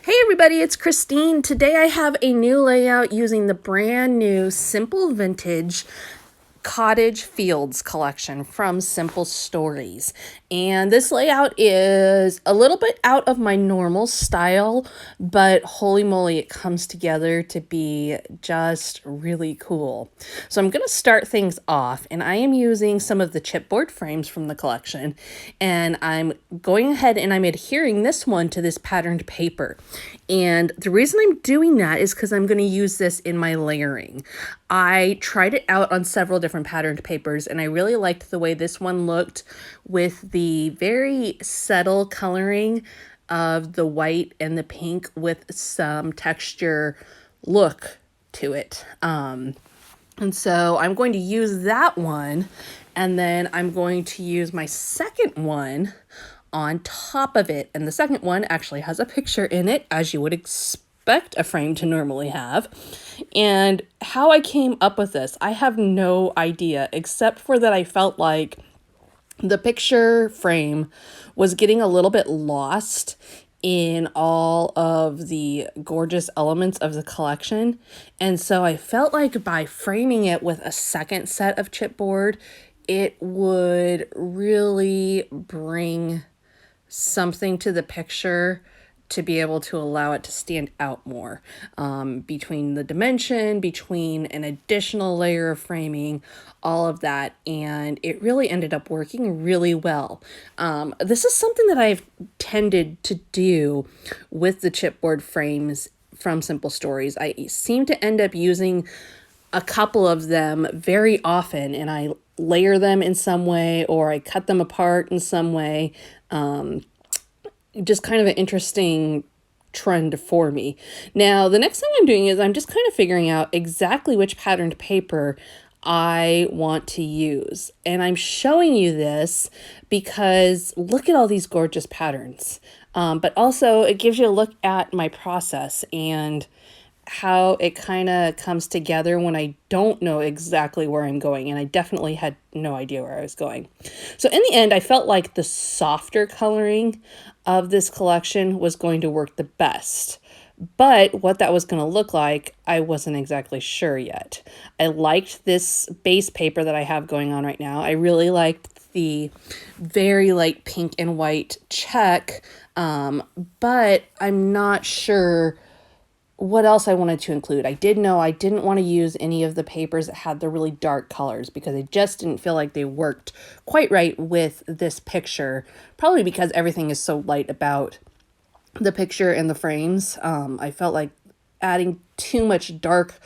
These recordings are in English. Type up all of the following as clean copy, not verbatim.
Hey everybody, it's Christine. Today I have a new layout using the brand new Simple Vintage Cottage Fields collection from Simple Stories. And this layout is a little bit out of my normal style, but holy moly, it comes together to be just really cool. So I'm going to start things off, and I am using some of the chipboard frames from the collection, and I'm going ahead and I'm adhering this one to this patterned paper. And the reason I'm doing that is because I'm going to use this in my layering. I tried it out on several different patterned papers, and I really liked the way this one looked with the very subtle coloring of the white and the pink with some texture look to it. And so I'm going to use that one, and then I'm going to use my second one on top of it. And the second one actually has a picture in it, as you would expect a frame to normally have. And how I came up with this, I have no idea, except for that I felt like the picture frame was getting a little bit lost in all of the gorgeous elements of the collection. And so I felt like by framing it with a second set of chipboard, it would really bring something to the picture to be able to allow it to stand out more, between the dimension, between an additional layer of framing, all of that. And it really ended up working really well. This is something that I've tended to do with the chipboard frames from Simple Stories. I seem to end up using a couple of them very often, and I layer them in some way, or I cut them apart in some way. Just kind of an interesting trend for me. Now, the next thing I'm doing is I'm just kind of figuring out exactly which patterned paper I want to use. And I'm showing you this because look at all these gorgeous patterns. But also it gives you a look at my process and how it kind of comes together when I don't know exactly where I'm going. And I definitely had no idea where I was going. So in the end, I felt like the softer coloring of this collection was going to work the best. But what that was going to look like, I wasn't exactly sure yet. I liked this base paper that I have going on right now. I really liked the very light pink and white check, but I'm not sure what else I wanted to include. I did know I didn't want to use any of the papers that had the really dark colors because I just didn't feel like they worked quite right with this picture, probably because everything is so light about the picture and the frames. I felt like adding too much dark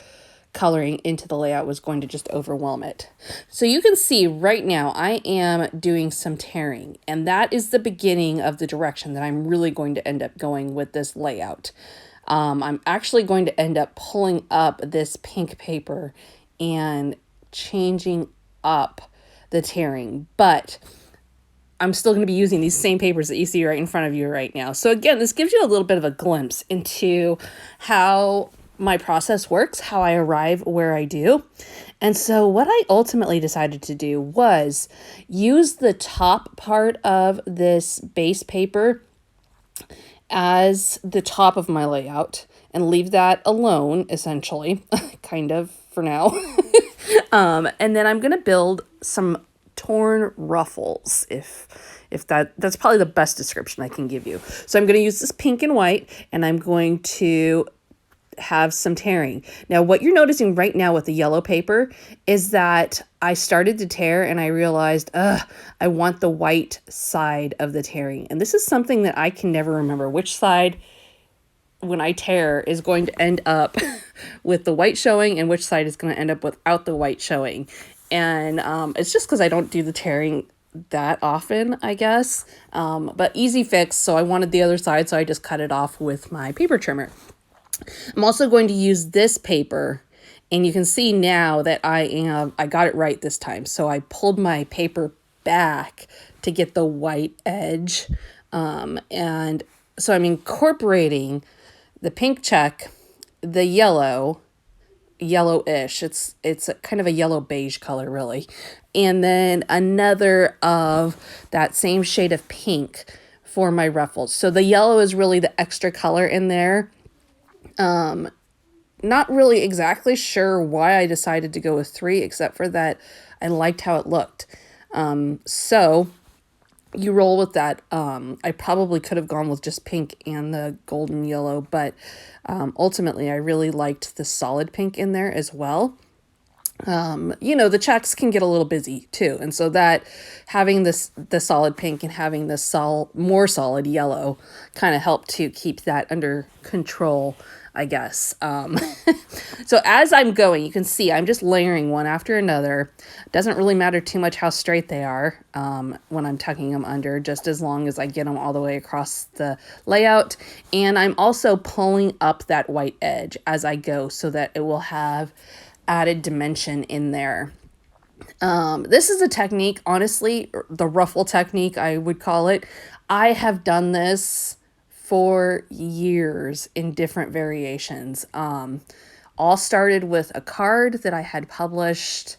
coloring into the layout was going to just overwhelm it. So you can see right now I am doing some tearing, and that is the beginning of the direction that I'm really going to end up going with this layout. I'm actually going to end up pulling up this pink paper and changing up the tearing, but I'm still going to be using these same papers that you see right in front of you right now. So again, this gives you a little bit of a glimpse into how my process works, how I arrive where I do. And so what I ultimately decided to do was use the top part of this base paper as the top of my layout and leave that alone, essentially, kind of for now. And then I'm going to build some torn ruffles, if that's probably the best description I can give you. So I'm going to use this pink and white, and I'm going to have some tearing. Now, what you're noticing right now with the yellow paper is that I started to tear and I realized, I want the white side of the tearing. And this is something that I can never remember which side when I tear is going to end up with the white showing and which side is going to end up without the white showing. And it's just because I don't do the tearing that often, I guess. But easy fix. So I wanted the other side, so I just cut it off with my paper trimmer. I'm also going to use this paper, and you can see now that I got it right this time. So I pulled my paper back to get the white edge. And so I'm incorporating the pink check, the yellowish. It's a kind of a yellow beige color, really. And then another of that same shade of pink for my ruffles. So the yellow is really the extra color in there. Not really exactly sure why I decided to go with 3, except for that I liked how it looked. So you roll with that. I probably could have gone with just pink and the golden yellow, but ultimately I really liked the solid pink in there as well. You know, the checks can get a little busy too. And so that having the solid pink and having the more solid yellow kind of helped to keep that under control, I guess. So as I'm going, you can see I'm just layering one after another. Doesn't really matter too much how straight they are when I'm tucking them under, just as long as I get them all the way across the layout. And I'm also pulling up that white edge as I go so that it will have added dimension in there. This is a technique, honestly, the ruffle technique, I would call it. I have done this for years in different variations. All started with a card that I had published,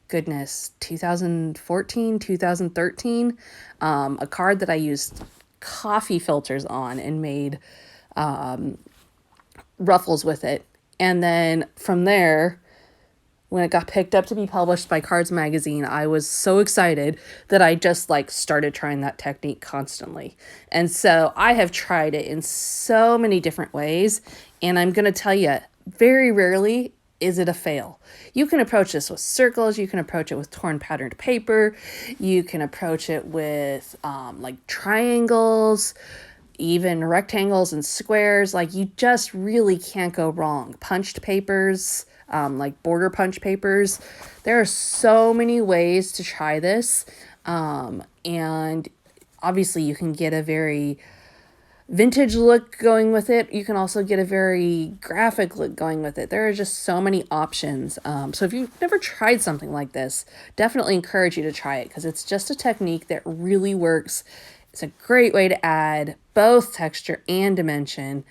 goodness, 2014, 2013. A card that I used coffee filters on and made ruffles with it. And then from there, when it got picked up to be published by Cards Magazine, I was so excited that I just started trying that technique constantly. And so I have tried it in so many different ways. And I'm going to tell you, very rarely is it a fail. You can approach this with circles. You can approach it with torn patterned paper. You can approach it with triangles, even rectangles and squares. You just really can't go wrong. Punched papers, like border punch papers. There are so many ways to try this. And obviously you can get a very vintage look going with it. You can also get a very graphic look going with it. There are just so many options. So if you've never tried something like this, definitely encourage you to try it, because it's just a technique that really works. It's a great way to add both texture and dimension.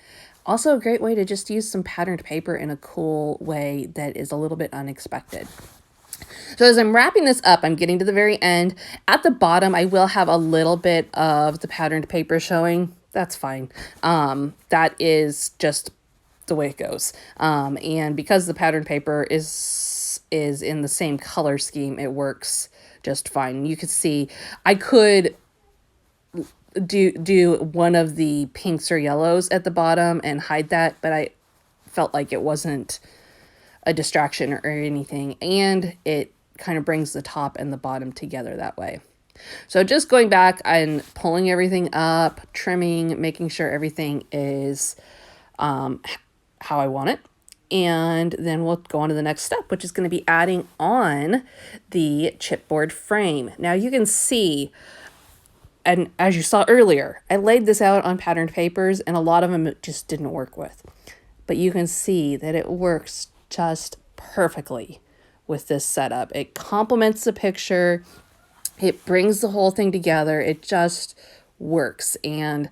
Also a great way to just use some patterned paper in a cool way that is a little bit unexpected. So as I'm wrapping this up, I'm getting to the very end. At the bottom, I will have a little bit of the patterned paper showing. That's fine. That is just the way it goes. And because the patterned paper is in the same color scheme, it works just fine. You can see I could do one of the pinks or yellows at the bottom and hide that, but I felt like it wasn't a distraction or anything, and it kind of brings the top and the bottom together that way. So just going back and pulling everything up, trimming, making sure everything is how I want it. And then we'll go on to the next step, which is going to be adding on the chipboard frame. Now you can see, and as you saw earlier, I laid this out on patterned papers and a lot of them it just didn't work with. But you can see that it works just perfectly with this setup. It complements the picture. It brings the whole thing together. It just works, and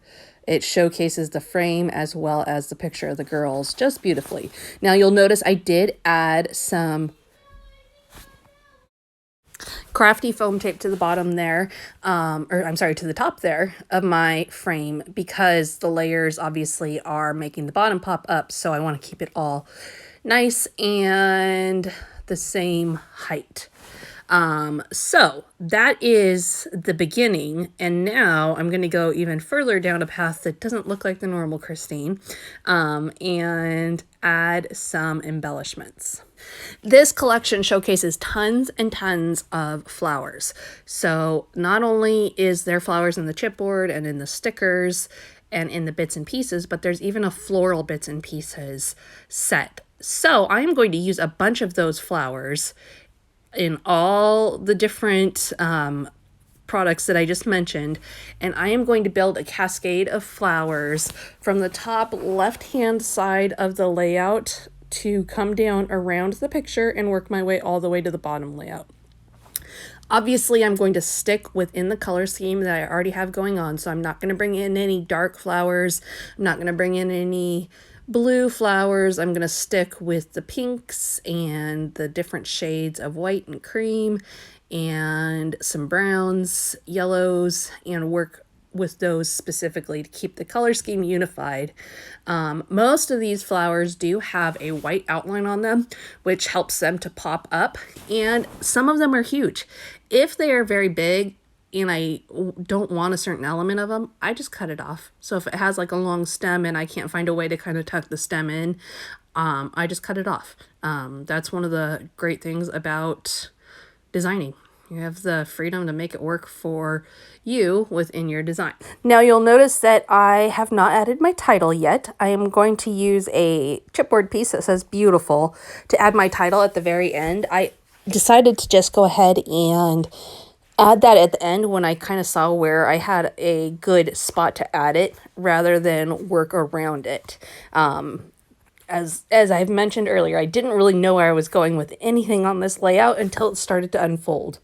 it showcases the frame as well as the picture of the girls just beautifully. Now you'll notice I did add some crafty foam tape to the bottom there, to the top there of my frame, because the layers obviously are making the bottom pop up. So I want to keep it all nice and the same height. So that is the beginning. And now I'm going to go even further down a path that doesn't look like the normal Christine, and add some embellishments. This collection showcases tons and tons of flowers. So not only is there flowers in the chipboard and in the stickers and in the bits and pieces, but there's even a floral bits and pieces set. So I'm going to use a bunch of those flowers in all the different products that I just mentioned, and I am going to build a cascade of flowers from the top left-hand side of the layout to come down around the picture and work my way all the way to the bottom layout. Obviously, I'm going to stick within the color scheme that I already have going on, so I'm not going to bring in any dark flowers. I'm not going to bring in any blue flowers. I'm going to stick with the pinks and the different shades of white and cream and some browns, yellows, and work with those specifically to keep the color scheme unified. Most of these flowers do have a white outline on them, which helps them to pop up, and some of them are huge. If they are very big and I don't want a certain element of them, I just cut it off. So if it has like a long stem and I can't find a way to kind of tuck the stem in, I just cut it off. That's one of the great things about designing. You have the freedom to make it work for you within your design. Now you'll notice that I have not added my title yet. I am going to use a chipboard piece that says beautiful to add my title at the very end. I decided to just go ahead and add that at the end when I kind of saw where I had a good spot to add it rather than work around it. As I've mentioned earlier, I didn't really know where I was going with anything on this layout until it started to unfold.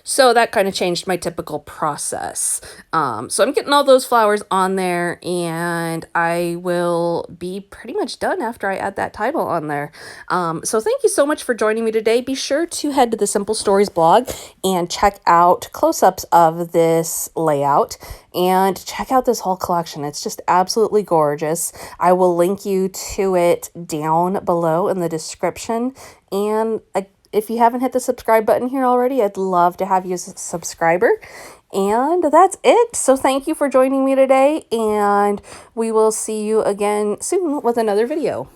So that kind of changed my typical process. So I'm getting all those flowers on there, and I will be pretty much done after I add that title on there. So thank you so much for joining me today. Be sure to head to the Simple Stories blog and check out close-ups of this layout and check out this whole collection. It's just absolutely gorgeous. I will link you to it down below in the description. And if you haven't hit the subscribe button here already, I'd love to have you as a subscriber. And that's it. So thank you for joining me today, and we will see you again soon with another video.